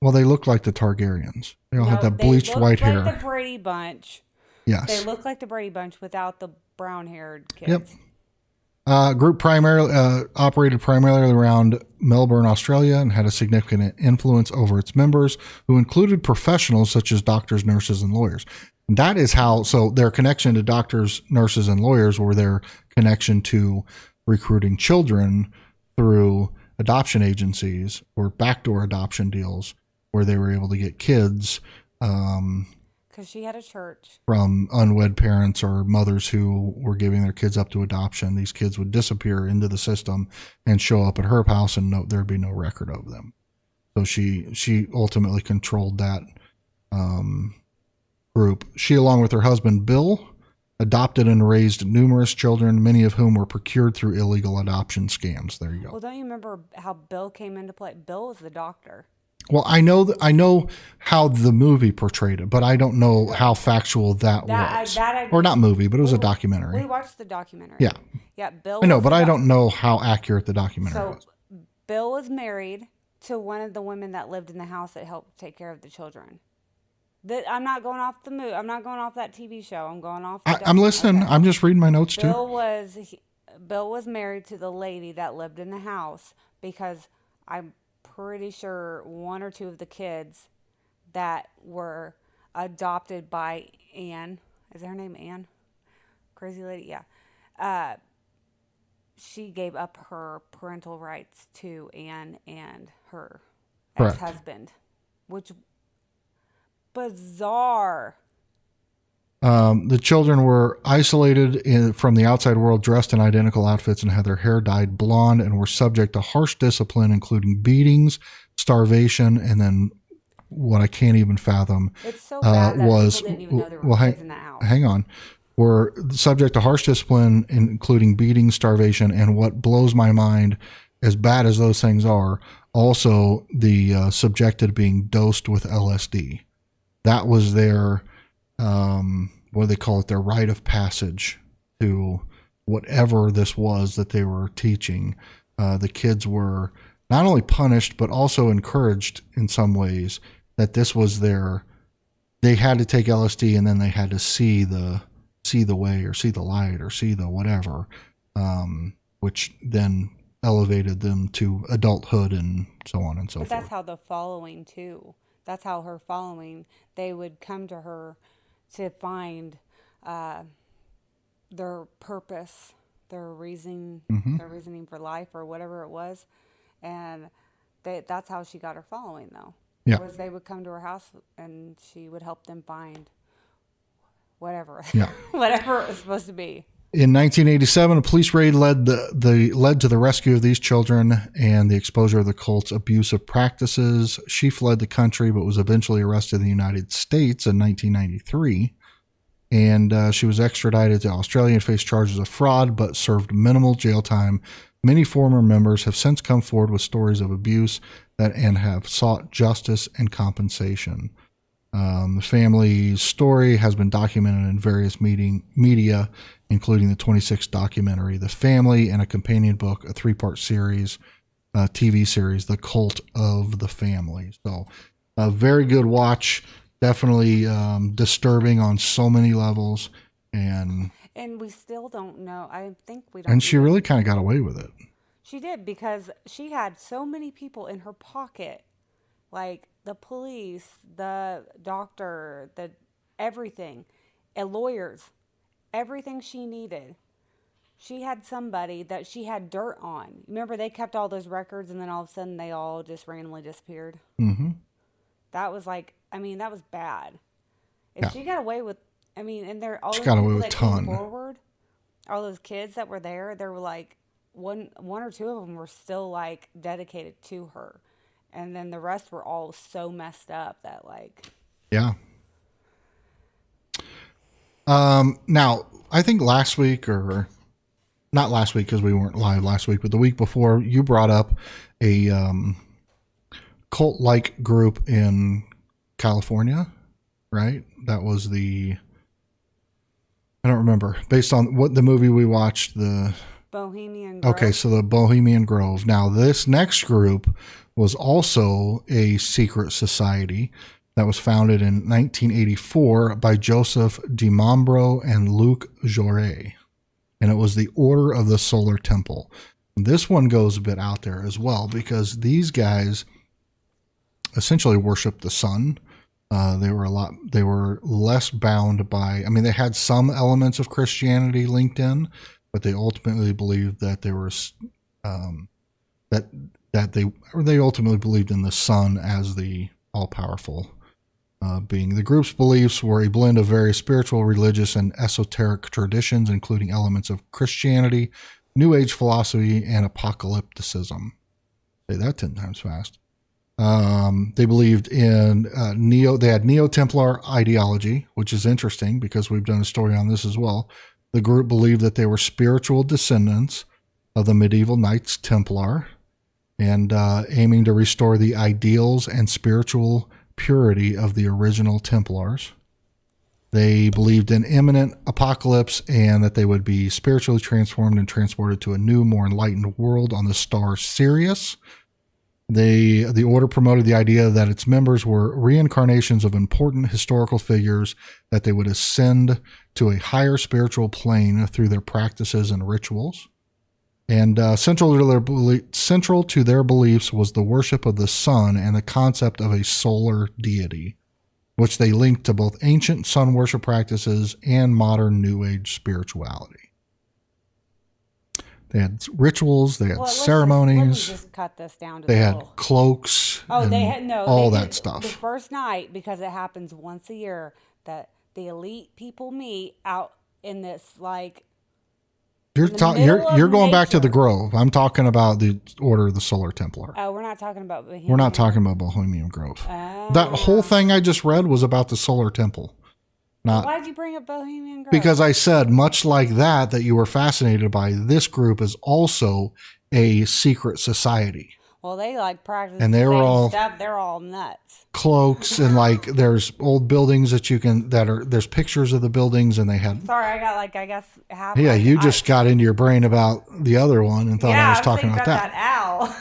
Well, they looked like the Targaryens. They all had that bleached white hair. They looked like the Brady Bunch. Yes. They look like the Brady Bunch without the brown-haired kids. Yep. Group primarily operated primarily around Melbourne, Australia, and had a significant influence over its members, who included professionals such as doctors, nurses, and lawyers. And that is how. So their connection to doctors, nurses, and lawyers were their connection to recruiting children through adoption agencies or backdoor adoption deals, where they were able to get kids. Because she had a church. From unwed parents or mothers who were giving their kids up to adoption. These kids would disappear into the system and show up at her house, and there'd be no record of them. So she ultimately controlled that group. She, along with her husband Bill, adopted and raised numerous children, many of whom were procured through illegal adoption scams. There you go. Well, don't you remember how Bill came into play? Bill was the doctor. Well, I know how the movie portrayed it, but I don't know how factual that was. Or not movie, but it was a documentary. We watched the documentary. Yeah. Yeah, Bill. I know, but I don't know how accurate the documentary was. Bill was married to one of the women that lived in the house that helped take care of the children. I'm not going off the movie. I'm not going off that TV show. I'm going off. I'm listening. Okay. I'm just reading my notes too. Bill was married to the lady that lived in the house, because I'm pretty sure one or two of the kids that were adopted by Anne, is her name Anne? Crazy lady, yeah. She gave up her parental rights to Anne and her ex-husband, which bizarre. The children were isolated from the outside world, dressed in identical outfits, and had their hair dyed blonde, and were subject to harsh discipline, including beatings, starvation, and then what I can't even fathom it's so bad that was people didn't even know there were kids in that house. Hang on. Were subject to harsh discipline, including beating, starvation, and what blows my mind, as bad as those things are, also the subjected to being dosed with LSD. That was their, what do they call it, their rite of passage to whatever this was that they were teaching. The kids were not only punished, but also encouraged in some ways that this was they had to take LSD, and then they had to see the way, or see the light, or see the whatever, which then elevated them to adulthood and so on and so forth. But that's how the following too. That's how her following, they would come to her to find their purpose, their reasoning for life, or whatever it was. And that's how she got her following, though. Yeah. Was they would come to her house and she would help them find whatever. Yeah. Whatever it was supposed to be. In 1987, a police raid led to the rescue of these children and the exposure of the cult's abusive practices. She fled the country, but was eventually arrested in the United States in 1993. And she was extradited to Australia and faced charges of fraud, but served minimal jail time. Many former members have since come forward with stories of abuse and have sought justice and compensation. The family's story has been documented in various media, including the 26 documentary The Family, and a companion book, a 3-part series, TV series, The Cult of the Family. So a very good watch, definitely disturbing on so many levels. And we still don't know. I think we don't. And she really kind of got away with it. She did, because she had so many people in her pocket, like the police, the doctor, everything, and lawyers, everything she needed. She had somebody that she had dirt on. Remember, they kept all those records, and then all of a sudden they all just randomly disappeared. Mm-hmm. That was that was bad. If she got away with, and they're all she those got away people with that a ton. came forward, all those kids that were there were like one or two of them were still like dedicated to her. And then the rest were all so messed up that Yeah. Now, I think last week, or not last week because we weren't live last week, but the week before, you brought up a cult-like group in California, right? That was I don't remember. Based on what the movie we watched, the Bohemian Grove. Okay, so the Bohemian Grove. Now, this next group was also a secret society that was founded in 1984 by Joseph DiMambro and Luc Jouret. and it was the Order of the Solar Temple. This one goes a bit out there as well, because these guys essentially worshiped the sun. They were less bound by, I mean, they had some elements of Christianity linked in, but they ultimately believed that they were, they ultimately believed in the sun as the all-powerful being. The group's beliefs were a blend of various spiritual, religious, and esoteric traditions, including elements of Christianity, New Age philosophy, and apocalypticism. Say that 10 times fast. They believed in they had Neo-Templar ideology, which is interesting because we've done a story on this as well. The group believed that they were spiritual descendants of the medieval Knights Templar and aiming to restore the ideals and spiritual purity of the original Templars. They believed in imminent apocalypse and that they would be spiritually transformed and transported to a new, more enlightened world on the star Sirius. The order promoted the idea that its members were reincarnations of important historical figures, that they would ascend to a higher spiritual plane through their practices and rituals. And central to their beliefs was the worship of the sun and the concept of a solar deity, which they linked to both ancient sun worship practices and modern New Age spirituality. They had rituals, they had ceremonies. Let me just cut this down to they had cloaks. Oh, and they had all that stuff. The first night, because it happens once a year, that the elite people meet out in this You're going back to the Grove. I'm talking about the Order of the Solar Templar. Oh, we're not talking about Bohemian. We're not talking about Bohemian Grove. That whole thing I just read was about the Solar Temple. Why'd you bring up Bohemian Grove? Because I said, much like that you were fascinated by, this group is also a secret society. Well, they practice and they were all stuff. They're all nuts. Cloaks and there's old buildings there's pictures of the buildings, and they had. Sorry, I got I guess half. Yeah, you just got into your brain about the other one and thought I was talking about that. Owl.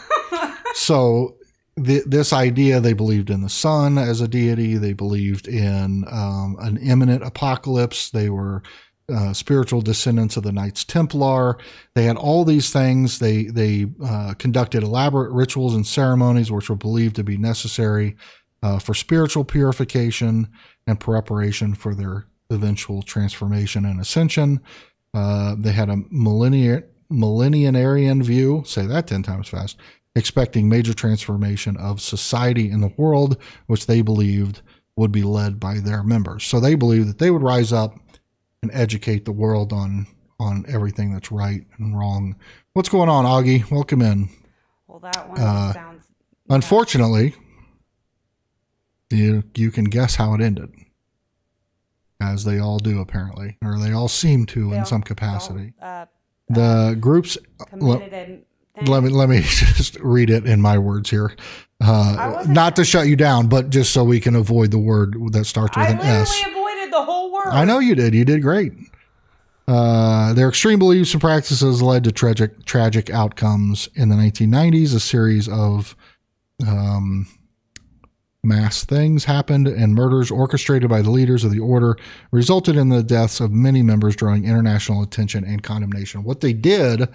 So this idea, they believed in the sun as a deity. They believed in an imminent apocalypse. They were spiritual descendants of the Knights Templar. They had all these things. They conducted elaborate rituals and ceremonies which were believed to be necessary for spiritual purification and preparation for their eventual transformation and ascension. They had a millenarian view, say that 10 times fast, expecting major transformation of society in the world, which they believed would be led by their members. So they believed that they would rise up and educate the world on everything that's right and wrong. What's going on, Augie? Welcome in. Well, that one sounds... Unfortunately, you can guess how it ended. As they all do, apparently. Or they all seem to in some capacity. The groups... Let me just read it in my words here. Not to shut you down, but just so we can avoid the word that starts with an S. I literally avoided the whole word. I know you did. You did great. Their extreme beliefs and practices led to tragic outcomes in the 1990s. A series of mass things happened, and murders orchestrated by the leaders of the order resulted in the deaths of many members, drawing international attention and condemnation. What they did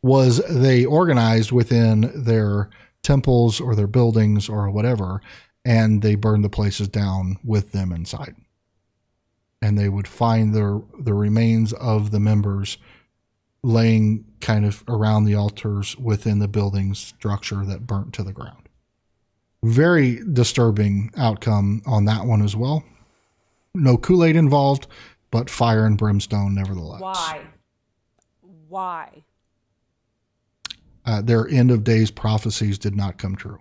was they organized within their temples or their buildings or whatever, and they burned the places down with them inside. And they would find the remains of the members laying kind of around the altars within the building structure that burnt to the ground. Very disturbing outcome on that one as well. No Kool-Aid involved, but fire and brimstone nevertheless. Why? Their end of days prophecies did not come true.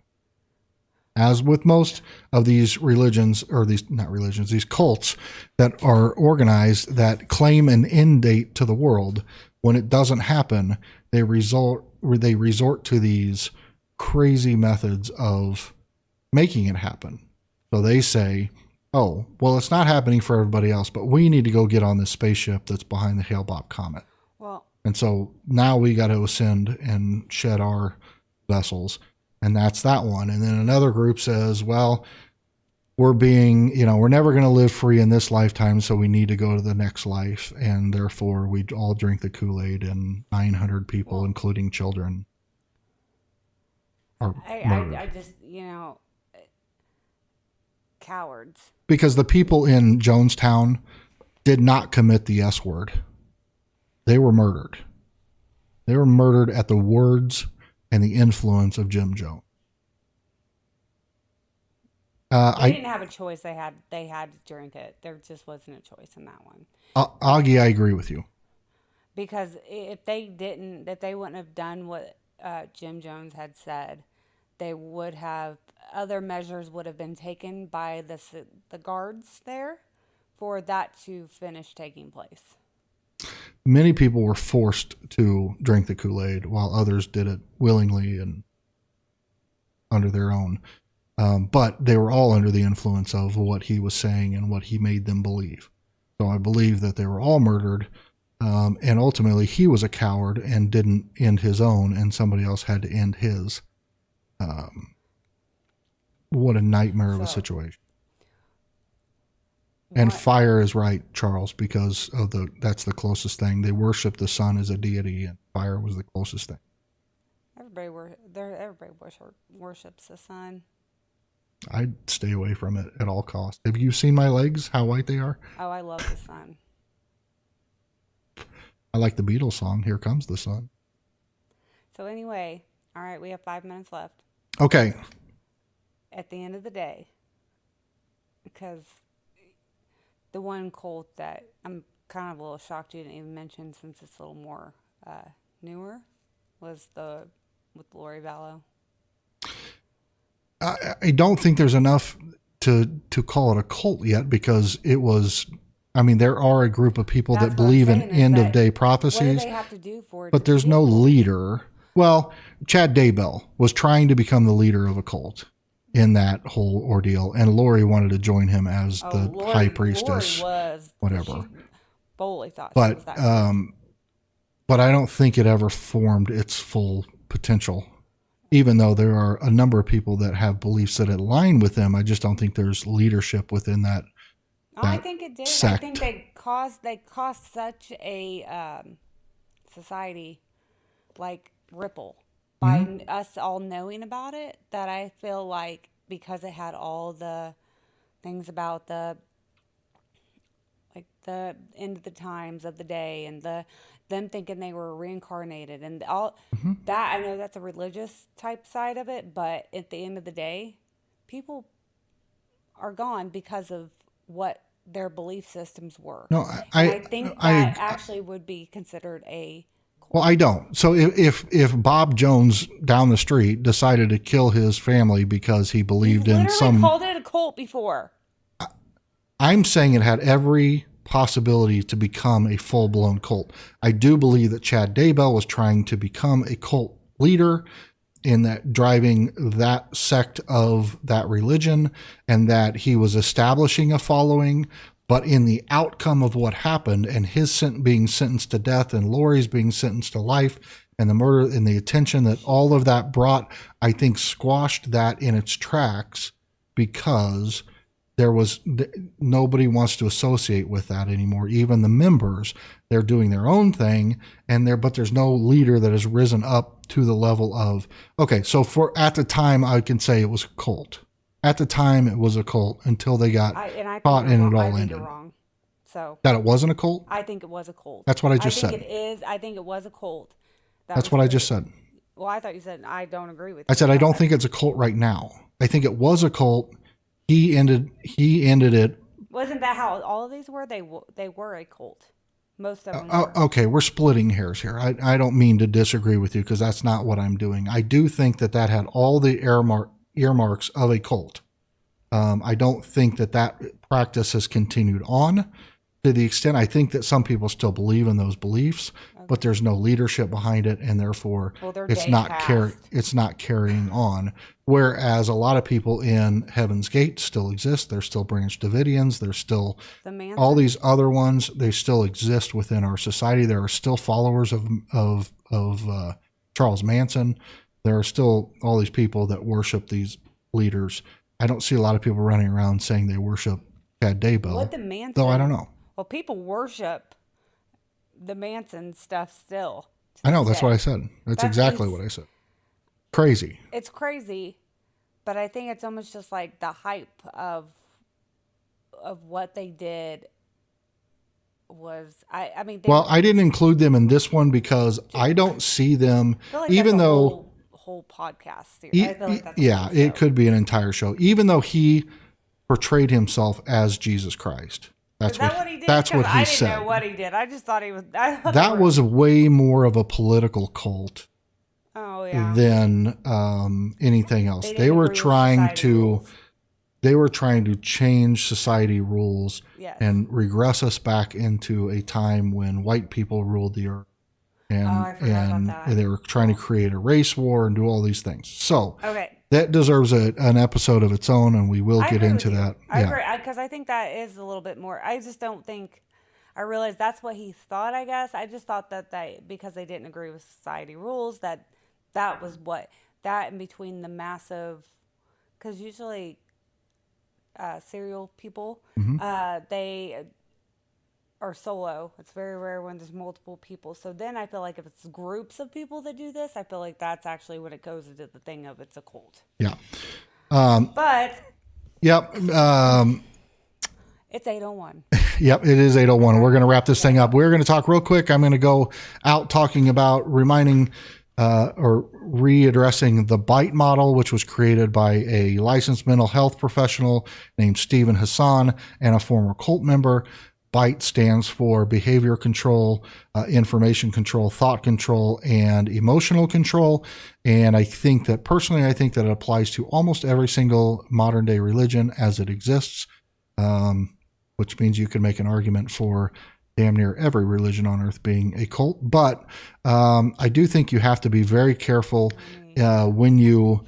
As with most of these religions, or these cults that are organized that claim an end date to the world, when it doesn't happen, they resort to these crazy methods of making it happen. So they say, oh, well, it's not happening for everybody else, but we need to go get on this spaceship that's behind the Hale-Bopp comet. And so now we got to ascend and shed our vessels. And that's that one. And then another group says, well, we're never going to live free in this lifetime, so we need to go to the next life, and therefore we all drink the Kool-Aid, and 900 people, including children, are murdered. I just, cowards. Because the people in Jonestown did not commit the S word. They were murdered. They were murdered at the words and the influence of Jim Jones. They didn't have a choice. They had to drink it. There just wasn't a choice in that one. Augie, I agree with you. Because if they wouldn't have done what Jim Jones had said, other measures would have been taken by the guards there for that to finish taking place. Many people were forced to drink the Kool-Aid, while others did it willingly and under their own. But they were all under the influence of what he was saying and what he made them believe. So I believe that they were all murdered. And ultimately, he was a coward and didn't end his own, and somebody else had to end his. What a nightmare of a situation. And fire is right, Charles, because that's the closest thing. They worship the sun as a deity, and fire was the closest thing. Everybody worships the sun. I'd stay away from it at all costs. Have you seen my legs? How white they are? Oh, I love the sun. I like the Beatles song, Here Comes the Sun. So anyway, all right, we have 5 minutes left. Okay. At the end of the day, because the one cult that I'm kind of a little shocked you didn't even mention, since it's a little more newer, was with Lori Vallow. I don't think there's enough to call it a cult yet, because it was, there are a group of people that believe in end of day prophecies. What do they have to do for it? But there's no leader. Well, Chad Daybell was trying to become the leader of a cult in that whole ordeal, and Lori wanted to join him as the high priestess. Lori was whatever. Boldly thought but she was that but I don't think it ever formed its full potential. Even though there are a number of people that have beliefs that align with them, I just don't think there's leadership within that. I think it did. Sect. I think they caused such a society like ripple by us all knowing about it, that I feel like, because it had all the things about the end of the times of the day, and them thinking they were reincarnated, and all that. I know that's a religious type side of it, but at the end of the day, people are gone because of what their belief systems were. No, I think that actually would be considered a cult. Well, I don't. So if Bob Jones down the street decided to kill his family because he believed in some, called it a cult before. I'm saying it had every possibility to become a full-blown cult. I do believe that Chad Daybell was trying to become a cult leader, in that driving that sect of that religion, and that he was establishing a following. But in the outcome of what happened, and his being sentenced to death, and Lori's being sentenced to life, and the murder and the attention that all of that brought, I think squashed that in its tracks, because nobody wants to associate with that anymore. Even the members, they're doing their own thing, but there's no leader that has risen up to the level of, okay, so at the time, I can say it was a cult. At the time, it was a cult until they got caught and it all ended. You're wrong. So that it wasn't a cult? I think it was a cult. That's what I just said. It is. I think it was a cult. That's what I just said. Well, I thought you said I don't agree with you. I said I don't think it's a cult right now. I think it was a cult. He ended it. Wasn't that how all of these were? They were a cult. Most of them were. Okay, we're splitting hairs here. I don't mean to disagree with you, because that's not what I'm doing. I do think that had all the earmarks of a cult. I don't think that practice has continued on to the extent. I think that some people still believe in those beliefs, but there's no leadership behind it, and therefore it's not carrying on. Whereas a lot of people in Heaven's Gate still exist. There's still Branch Davidians. There's still all these other ones. They still exist within our society. There are still followers of Charles Manson. There are still all these people that worship these leaders. I don't see a lot of people running around saying they worship Chad Daybell. What the Manson? Though I don't know. Well, people worship the Manson stuff still. I know, that's what I said. That's exactly what I said. Crazy. It's crazy, but I think it's almost just like the hype of what they did was, I mean. Well, I didn't include them in this one because I don't see them, like even though. Whole podcast series. I feel like that's it could be an entire show, even though he portrayed himself as Jesus Christ. That's what he did. That's what he said. I didn't know what he did. I just thought he was. That was way more of a political cult. Oh yeah. Than anything else. They were trying to change society rules and regress us back into a time when white people ruled the earth. And they were trying to create a race war and do all these things. So that deserves an episode of its own, and we will get into that. I agree, because I think that is a little bit more. I just don't think. I realized that's what he thought. I guess I just thought that because they didn't agree with society rules, that was what that in between the massive. Because usually, serial people, they are solo. It's very rare when there's multiple people. So then I feel like if it's groups of people that do this, I feel like that's actually when it goes into the thing of it's a cult. Yeah. But. Yep. It's 8:01. Yep, it is 8:01. We're going to wrap this thing up. We're going to talk real quick. I'm going to go out talking about reminding or readdressing the BITE model, which was created by a licensed mental health professional named Stephen Hassan and a former cult member. BITE stands for behavior control, information control, thought control, and emotional control. And I think that it applies to almost every single modern day religion as it exists, which means you can make an argument for damn near every religion on earth being a cult. But I do think you have to be very careful when you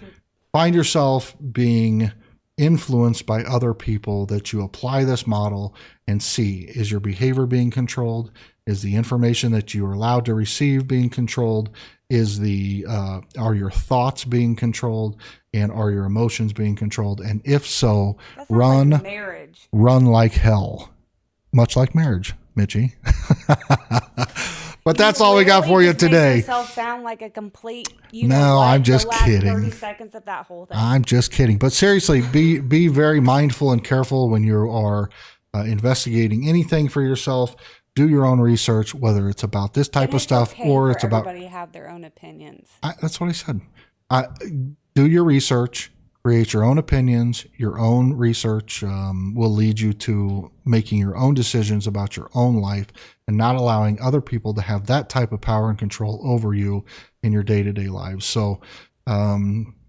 find yourself being influenced by other people, that you apply this model and see, is your behavior being controlled? Is the information that you are allowed to receive being controlled? Are your thoughts being controlled? And are your emotions being controlled? And if so, run like hell. Much like marriage, Mitchie. But that's all we got for you today. Make yourself sound like a complete. No, I'm just kidding. 30 seconds of that whole thing. I'm just kidding. But seriously, be very mindful and careful when you are investigating anything for yourself. Do your own research, whether it's about this type of stuff or it's about. Everybody have their own opinions. That's what I said. Do your research. Create your own opinions. Your own research will lead you to making your own decisions about your own life and not allowing other people to have that type of power and control over you in your day-to-day lives. So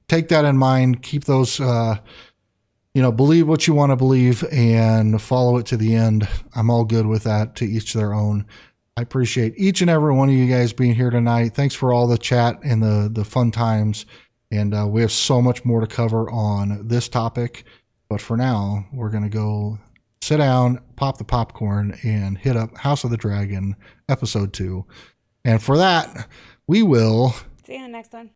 take that in mind. Keep those, believe what you want to believe and follow it to the end. I'm all good with that. To each their own. I appreciate each and every one of you guys being here tonight. Thanks for all the chat and the fun times. And we have so much more to cover on this topic. But for now, we're going to go sit down, pop the popcorn, and hit up House of the Dragon, Episode 2. And for that, we will... see you in the next one.